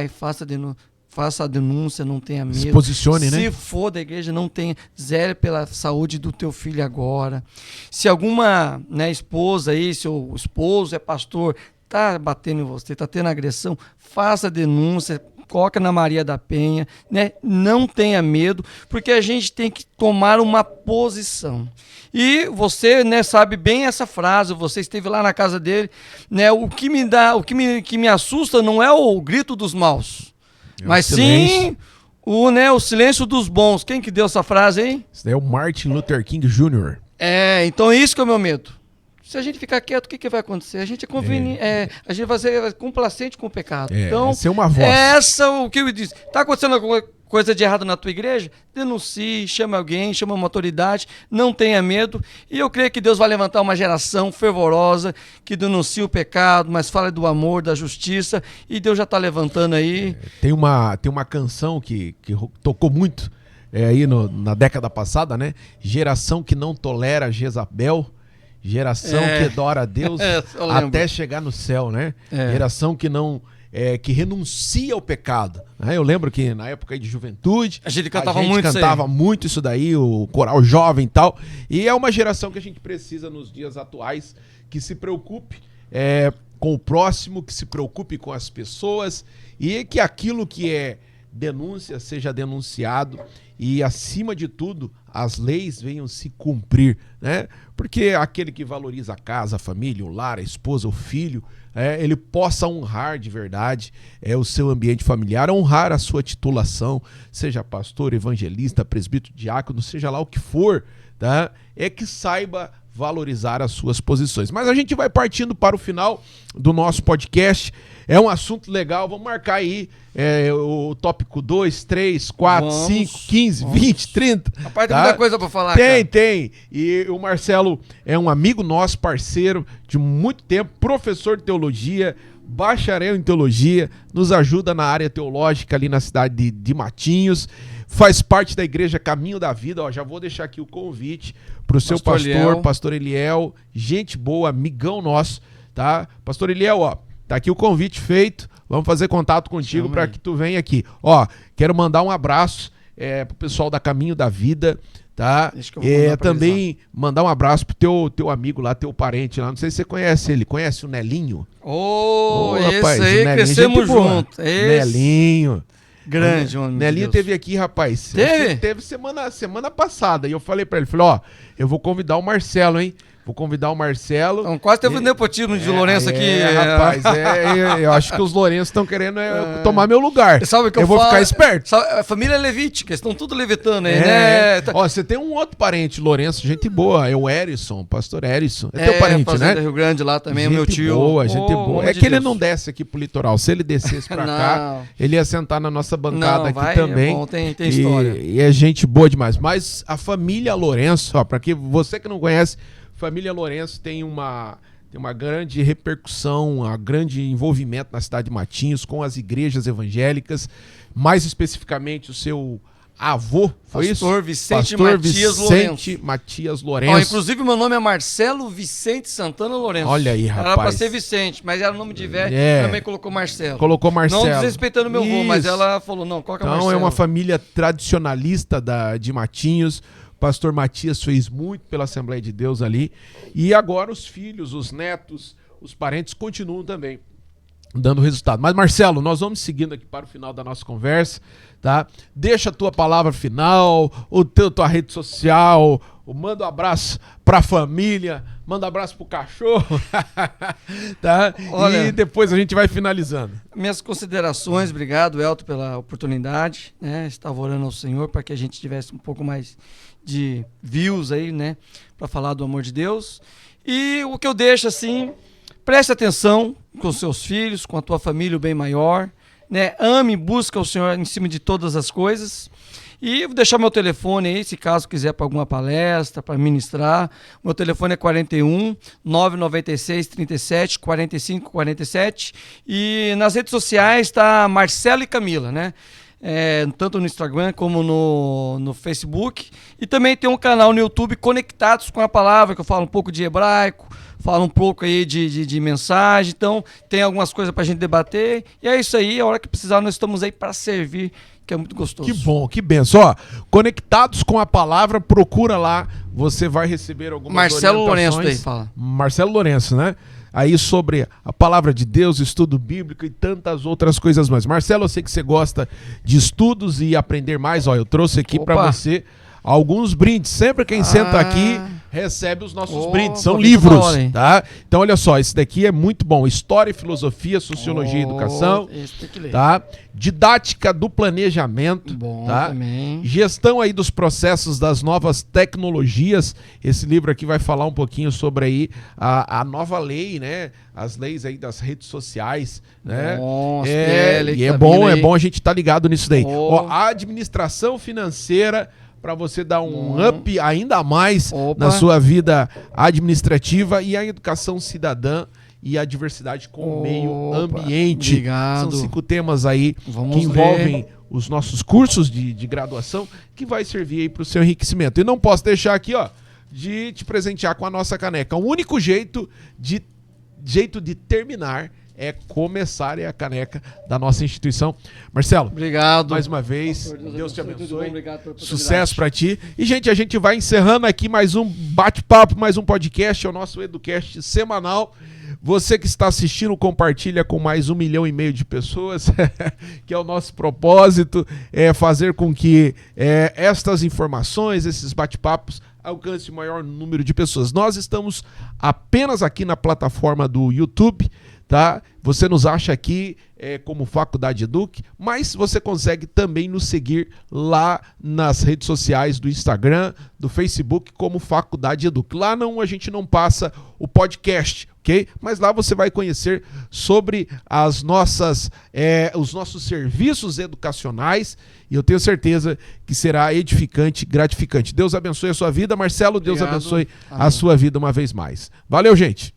faça a denúncia, não tenha medo. Se posicione, né? Se for da igreja, não tenha, zere pela saúde do teu filho agora. Se alguma, né, esposa aí, seu esposo é pastor, tá batendo em você, tá tendo agressão, faça a denúncia, coloca na Maria da Penha, né? Não tenha medo, porque a gente tem que tomar uma posição. E você, né, sabe bem essa frase, você esteve lá na casa dele, né? O que me assusta não é o grito dos maus, mas sim o silêncio dos bons. Quem que deu essa frase, hein? Isso daí é o Martin Luther King Jr. Então isso que é o meu medo. Se a gente ficar quieto, o que vai acontecer? A gente a gente vai ser complacente com o pecado. Então, ser uma voz. O que eu disse. Está acontecendo alguma coisa de errado na tua igreja? Denuncie, chame alguém, chame uma autoridade, não tenha medo. E eu creio que Deus vai levantar uma geração fervorosa que denuncia o pecado, mas fala do amor, da justiça. E Deus já está levantando aí. Tem uma canção que tocou muito aí na década passada, né? Geração que não tolera Jezabel. Geração que adora a Deus até chegar no céu, né? Geração que não que renuncia ao pecado. Né? Eu lembro que na época de juventude a gente cantava muito isso daí, o coral jovem e tal. E é uma geração que a gente precisa nos dias atuais que se preocupe com o próximo, que se preocupe com as pessoas e que aquilo que é denúncia seja denunciado e, acima de tudo, as leis venham se cumprir, né? Porque aquele que valoriza a casa, a família, o lar, a esposa, o filho, ele possa honrar de verdade o seu ambiente familiar, honrar a sua titulação, seja pastor, evangelista, presbítero, diácono, seja lá o que for, tá? Que saiba valorizar as suas posições. Mas a gente vai partindo para o final do nosso podcast. É um assunto legal, vamos marcar aí o tópico 2, 3, 4, 5, 15, 20, 30. Rapaz, tem muita coisa pra falar, Tem. E o Marcelo é um amigo nosso, parceiro de muito tempo, professor de teologia, bacharel em teologia, nos ajuda na área teológica ali na cidade de Matinhos, faz parte da Igreja Caminho da Vida. Já vou deixar aqui o convite pro seu pastor, Pastor Eliel, gente boa, amigão nosso, tá? Pastor Eliel, tá aqui o convite feito, vamos fazer contato contigo para que tu venha aqui. Quero mandar um abraço pro pessoal da Caminho da Vida, tá? Também mandar um abraço pro teu amigo lá, teu parente lá, não sei se você conhece ele, conhece o Nelinho? Rapaz, esse aí, crescemos juntos. Nelinho. Grande, homem. Nelinho teve aqui, rapaz. Teve? Teve semana passada. E eu falei pra ele, eu vou convidar o Marcelo, hein? Vou convidar o Marcelo. Então, quase teve um nepotismo de Lourenço aqui. Rapaz, eu acho que os Lourenços estão querendo tomar meu lugar. Sabe o que eu vou ficar esperto. A família é levítica, eles estão tudo levitando aí, né? Ó, você tem um outro parente Lourenço, gente boa, é o Erison, pastor Erison. É teu parente, né? Rio Grande lá também, gente, o meu tio. Gente boa. É que ele não desce aqui pro litoral. Se ele descesse pra cá, ele ia sentar na nossa bancada aqui também. É bom, tem história. E é gente boa demais. Mas a família Lourenço, ó, pra você que não conhece, família Lourenço tem uma grande repercussão, um grande envolvimento na cidade de Matinhos com as igrejas evangélicas, mais especificamente o seu avô, foi Pastor isso? Vicente Matias Lourenço. Ó, inclusive, meu nome é Marcelo Vicente Santana Lourenço. Olha aí, rapaz. Era pra ser Vicente, mas era o nome de velho, também colocou Marcelo. Não desrespeitando meu avô, mas ela falou, não, coloca Marcelo. Então é uma família tradicionalista de Matinhos. O pastor Matias fez muito pela Assembleia de Deus ali. E agora os filhos, os netos, os parentes continuam também dando resultado. Mas, Marcelo, nós vamos seguindo aqui para o final da nossa conversa, tá? Deixa a tua palavra final, tua rede social, manda um abraço para a família, manda um abraço pro cachorro, tá? Olha, e depois a gente vai finalizando. Minhas considerações, obrigado, Elton, pela oportunidade, né? Estava orando ao Senhor para que a gente tivesse um pouco mais de views aí, né? Para falar do amor de Deus. E o que eu deixo assim, preste atenção com seus filhos, com a tua família, o bem maior, né? Ame, busca o Senhor em cima de todas as coisas. E vou deixar meu telefone aí, se caso quiser para alguma palestra, para ministrar. Meu telefone é 41 996 37 45 47. E nas redes sociais tá Marcelo e Camila, né? Tanto no Instagram como no Facebook. E também tem um canal no YouTube, Conectados com a Palavra, que eu falo um pouco de hebraico, falo um pouco aí de mensagem. Então tem algumas coisas pra gente debater. E é isso aí, a hora que precisar nós estamos aí para servir, que é muito gostoso. Que bom, que benção. Ó, Conectados com a Palavra, procura lá, você vai receber algumas Marcelo orientações. Lourenço daí fala. Marcelo Lourenço, né? Aí sobre a palavra de Deus, estudo bíblico e tantas outras coisas mais. Marcelo, eu sei que você gosta de estudos e aprender mais. Ó, eu trouxe aqui para você alguns brindes. Sempre quem senta aqui recebe os nossos brindes. São livros, tá? Então, olha só, esse daqui é muito bom. História e Filosofia, Sociologia e Educação, esse tem que ler. Tá? Didática do Planejamento, bom, tá? Também. Gestão aí dos processos das novas tecnologias. Esse livro aqui vai falar um pouquinho sobre aí a nova lei, né? As leis aí das redes sociais, né? Nossa, e é bom a gente estar ligado nisso daí. Ó, a administração financeira, para você dar um up ainda mais na sua vida administrativa, e a educação cidadã e a diversidade com o meio ambiente. Obrigado. São 5 temas aí que envolvem os nossos cursos de graduação, que vai servir aí para o seu enriquecimento. E não posso deixar aqui, ó, de te presentear com a nossa caneca. O único jeito de terminar é começar a caneca da nossa instituição. Marcelo, obrigado mais uma vez. Deus te abençoe. Sucesso para ti. E, gente, a gente vai encerrando aqui mais um bate-papo, mais um podcast, é o nosso EduCast semanal. Você que está assistindo, compartilha com mais 1,5 milhão de pessoas, que é o nosso propósito, é fazer com que estas informações, esses bate-papos, alcance o maior número de pessoas. Nós estamos apenas aqui na plataforma do YouTube, tá? Você nos acha aqui como Faculdade Educ, mas você consegue também nos seguir lá nas redes sociais do Instagram, do Facebook, como Faculdade Educ. Lá a gente não passa o podcast, ok? Mas lá você vai conhecer sobre os nossos serviços educacionais, e eu tenho certeza que será edificante, gratificante. Deus abençoe a sua vida, Marcelo. Deus abençoe a sua vida uma vez mais. Valeu, gente!